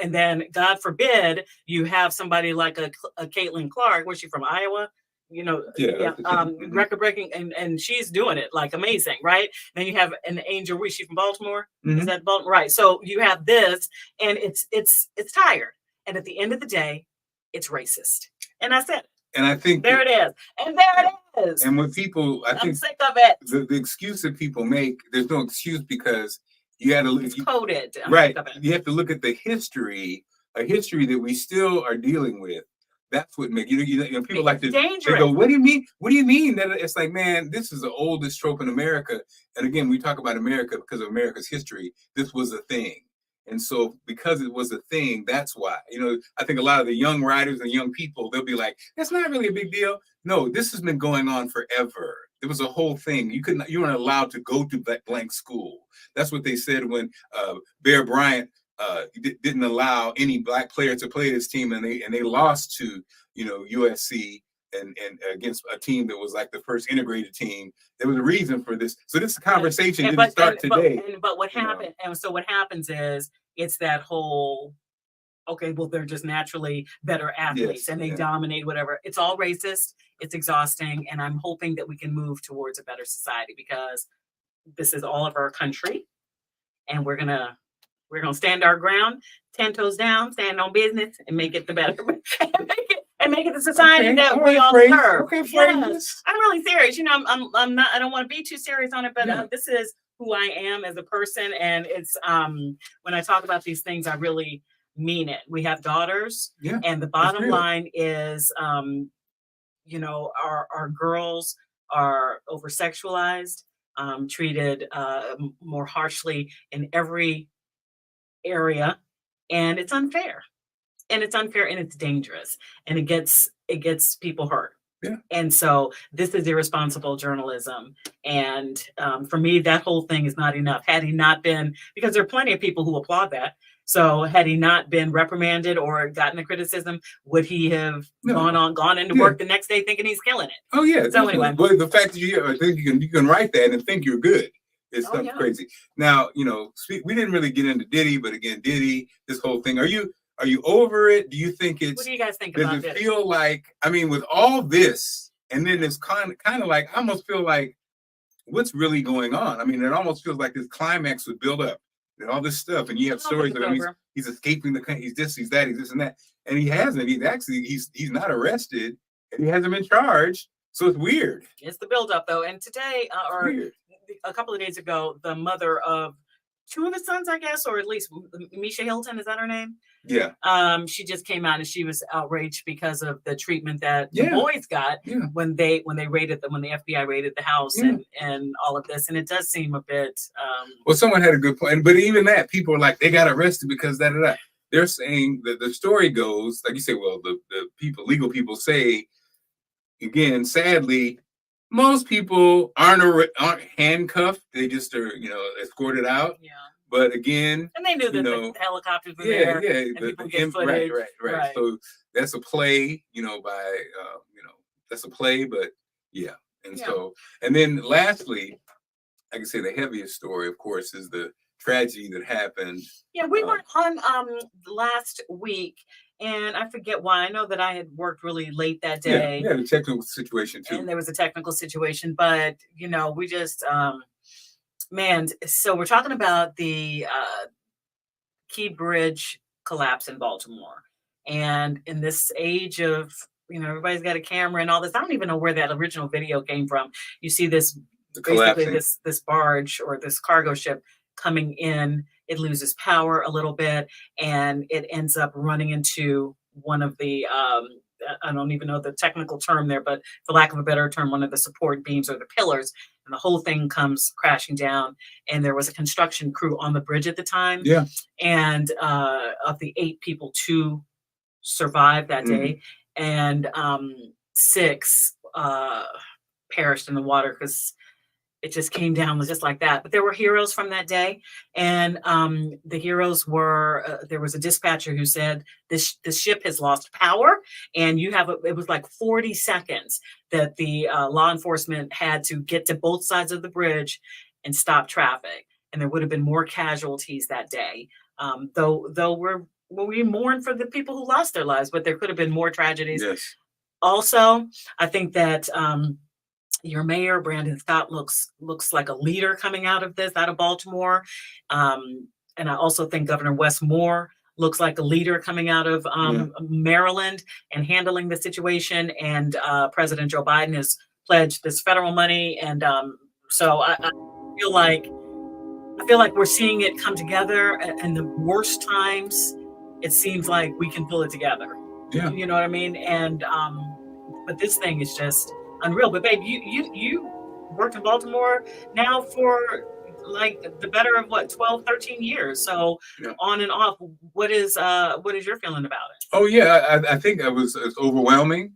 then God forbid you have somebody like a Caitlin Clark. Where's she from? Iowa. Record breaking, and she's doing it like amazing, right? Then you have an Angel Reese from Baltimore. Mm-hmm. Is that Baltimore? Right. So you have this, and it's tired. And at the end of the day, it's racist. And I said, and I think there it is. And there it is. And when people, I'm sick of it. The excuse that people make, there's no excuse because you got to, it's coded. Right. You have to look at the history, a history that we still are dealing with. That's what makes people like to dangerous. They go, what do you mean? What do you mean? That it's like, man, this is the oldest trope in America. And again, we talk about America because of America's history. This was a thing. And so because it was a thing, that's why. I think a lot of the young writers and young people, they'll be like, that's not really a big deal. No, this has been going on forever. It was a whole thing. You weren't allowed to go to blank school. That's what they said when Bear Bryant didn't allow any black player to play this team, and they lost to USC and against a team that was like the first integrated team. There was a reason for this. So this conversation didn't start today. But what happened? And so what happens is it's that whole, okay, well, they're just naturally better athletes and they dominate whatever. It's all racist. It's exhausting. And I'm hoping that we can move towards a better society because this is all of our country. And we're going to stand our ground, 10 toes down, stand on business and make it the better and make it the society that we all deserve. Okay, yes. I'm really serious. I'm not, I don't want to be too serious on it, but this is who I am as a person. And it's, when I talk about these things, I really mean it. We have daughters and the bottom line is, our girls are over-sexualized, treated more harshly in every area, and it's unfair and it's dangerous and it gets people hurt. And so this is irresponsible journalism. And for me, that whole thing is not enough. Had he not been, because there are plenty of people who applaud that. So had he not been reprimanded or gotten the criticism, would he have gone into work the next day thinking he's killing it? Oh yeah. So anyway, but the fact that I think you can write that and think you're good. It's crazy. Now, we didn't really get into Diddy, but again, Diddy, this whole thing. Are you over it? Do you think it's? What do you guys think about Does it feel like? I mean, with all this, and then it's kind of like I almost feel like what's really going on. I mean, it almost feels like this climax would build up and all this stuff, and you have stories of him. He's escaping the country. He's this, he's that, he's this and that, and he hasn't. He's not arrested, and he hasn't been charged. So it's weird. It's the buildup, though. And today, a couple of days ago, the mother of two of his sons, I guess, or at least Misha Hilton, is that her name? Yeah. She just came out and she was outraged because of the treatment that the boys got when the FBI raided the house and all of this. And it does seem a bit. Well, someone had a good point, but even that, people are like, they got arrested because that. They're saying that the story goes, like you say, well, the legal people say, again, sadly, most people aren't handcuffed. They just are, escorted out. Yeah. But again, and they knew that the helicopters were there. Right. So that's a play, that's a play. But so, and then lastly, I can say the heaviest story, of course, is the tragedy that happened. Yeah, we were on last week. And I forget why. I know that I had worked really late that day. Yeah, the technical situation too. And there was a technical situation, but we just, so we're talking about the Key Bridge collapse in Baltimore. And in this age of, everybody's got a camera and all this, I don't even know where that original video came from. You see this, basically this barge or this cargo ship coming in, it loses power a little bit, and it ends up running into one of the, I don't even know the technical term there, but for lack of a better term, one of the support beams or the pillars, and the whole thing comes crashing down. And there was a construction crew on the bridge at the time. Yeah. And of the 8 people, 2 survived that day, and 6 perished in the water because it just came down just like that. But there were heroes from that day. And the heroes were, there was a dispatcher who said, this ship has lost power. And it was like 40 seconds that the law enforcement had to get to both sides of the bridge and stop traffic. And there would have been more casualties that day. Though we mourn for the people who lost their lives, but there could have been more tragedies. Yes. Also, I think that, your mayor, Brandon Scott, looks like a leader coming out of Baltimore. And I also think Governor Wes Moore looks like a leader coming out of Maryland and handling the situation. And President Joe Biden has pledged this federal money. And so I feel like we're seeing it come together. And the worst times, it seems like we can pull it together. Yeah. You know what I mean? And but this thing is just unreal. But babe, you worked in Baltimore now for like the better of 12, 13 years. So on and off, what is your feeling about it? Oh yeah, I think it's overwhelming.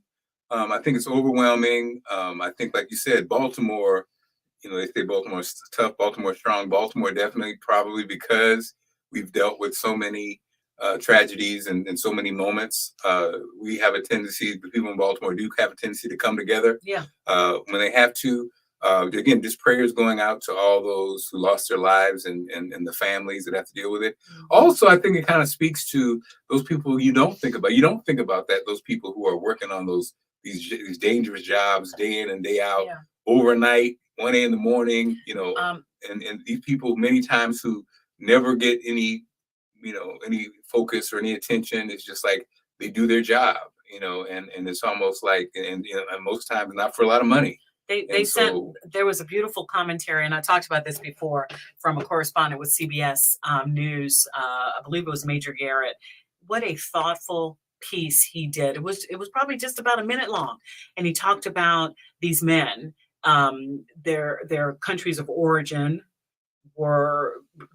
I think it's overwhelming. I think, like you said, Baltimore, they say Baltimore's tough, Baltimore strong. Baltimore definitely, probably because we've dealt with so many tragedies and so many moments. We have a tendency, the people in Baltimore do have a tendency to come together when they have to. Again, just prayers going out to all those who lost their lives and the families that have to deal with it. Mm-hmm. Also, I think it kind of speaks to those people you don't think about. You don't think about that, those people who are working on these dangerous jobs day in and day out, overnight, 1 a.m. in the morning, and these people many times who never get any focus or any attention. It's just like they do their job, and it's almost like, and most times not for a lot of money. There was a beautiful commentary, and I talked about this before, from a correspondent with CBS News. I believe it was Major Garrett. What a thoughtful piece he did. It was probably just about a minute long, and he talked about these men, their countries of origin.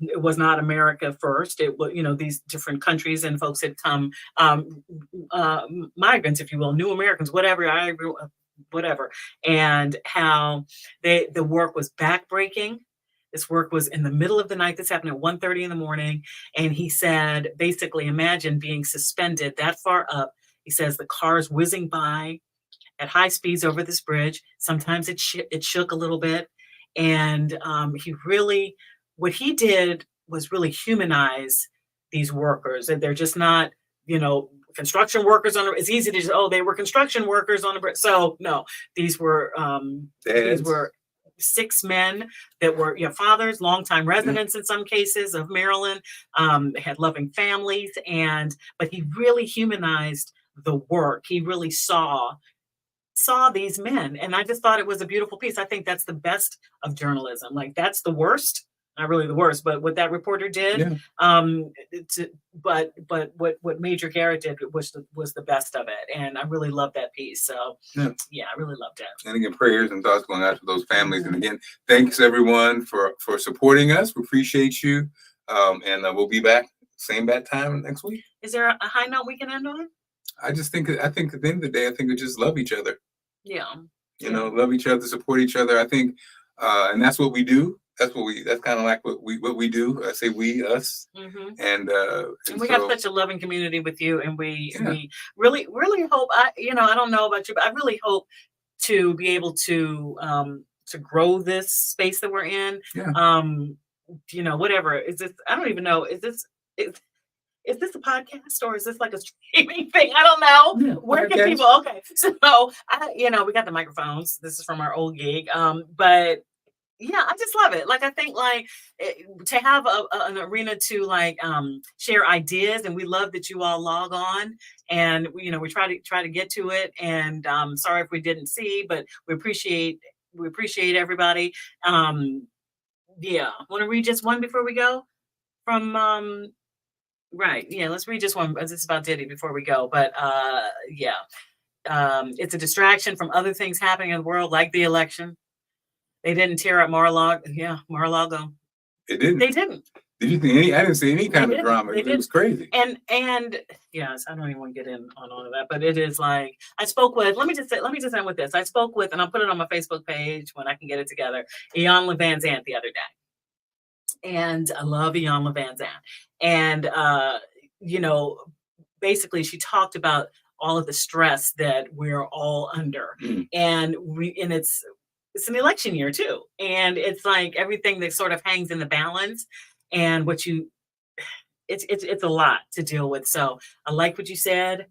It was not America first. It was, these different countries, and folks had come, migrants, if you will, new Americans, whatever, and how the work was backbreaking. This work was in the middle of the night. This happened at 1:30 in the morning. And he said, basically, imagine being suspended that far up. He says the cars whizzing by at high speeds over this bridge. Sometimes it shook a little bit. And what he did was really humanize these workers. And they're just not, construction workers it's easy to just, they were construction workers on the bridge. So no, these were 6 men that were fathers, longtime residents in some cases of Maryland. They had loving families, but he really humanized the work. He really saw these men, and I just thought it was a beautiful piece. I think that's the best of journalism. Like, that's the worst. Not really the worst, but what that reporter did, but what Major Garrett did was the best of it, and I really loved that piece. So I really loved it. And again, prayers and thoughts going out to those families. And again, thanks everyone for supporting us. We appreciate you, and we'll be back same bad time next week. Is there a high note we can end on? I think at the end of the day, I think we just love each other. Yeah. Love each other, support each other. I think, and that's what we do. That's kind of like what we do. I say we, us. Mm-hmm. And we have such a loving community with you, and we really, really hope, I don't know about you, but I really hope to be able to grow this space that we're in. Yeah. Whatever. Is this, I don't even know, is this a podcast, or is this like a streaming thing? I don't know. Yeah, where can people, okay. So we got the microphones. This is from our old gig. But yeah, I just love it. Like, I think to have an arena to share ideas, and we love that you all log on, and we try to get to it. And sorry if we didn't see, but we appreciate everybody. Want to read just one before we go from right? Yeah, let's read just one. It's about Diddy before we go, but it's a distraction from other things happening in the world, like the election. They didn't tear up Mar-a-Lago. It didn't. They didn't. Did you think I didn't see any kind of drama. It was crazy. And yes, I don't even want to get in on all of that, but it is like, I spoke with, let me just end with this. I spoke with, and I'll put it on my Facebook page when I can get it together, Iyanla Vanzant the other day. And I love Iyanla Vanzant. And, basically she talked about all of the stress that we're all under. Mm. And it's an election year too. And it's like everything that sort of hangs in the balance, and it's a lot to deal with. So I like what you said.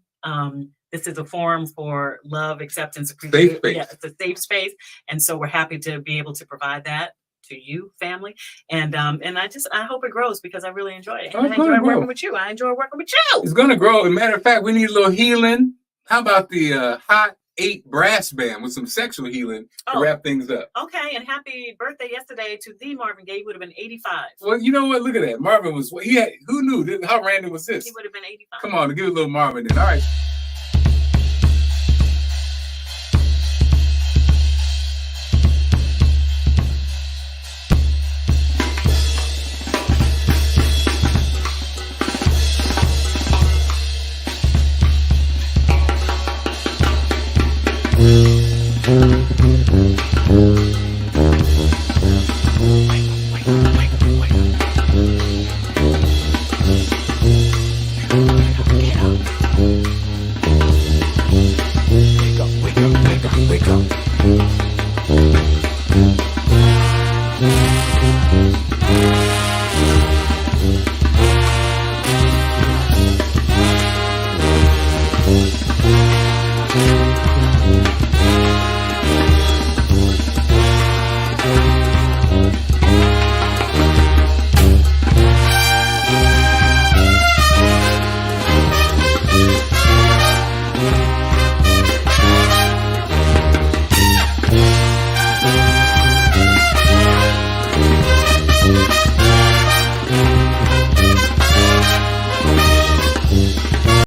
This is a forum for love, acceptance, appreciation. Safe space. Yeah, it's a safe space. And so we're happy to be able to provide that to you, family. And I hope it grows because I really enjoy it. Oh, And it's I enjoy gonna grow. working with you. I enjoy working with you. It's gonna grow. As a matter of fact, we need a little healing. How about the Hot 8 brass band with some sexual healing to wrap things up? Okay, and happy birthday yesterday to the Marvin Gaye. He would have been 85. Well, you know what? Look at that. Marvin was, who knew? How random was this? He would have been 85. Come on, give it a little Marvin then. All right.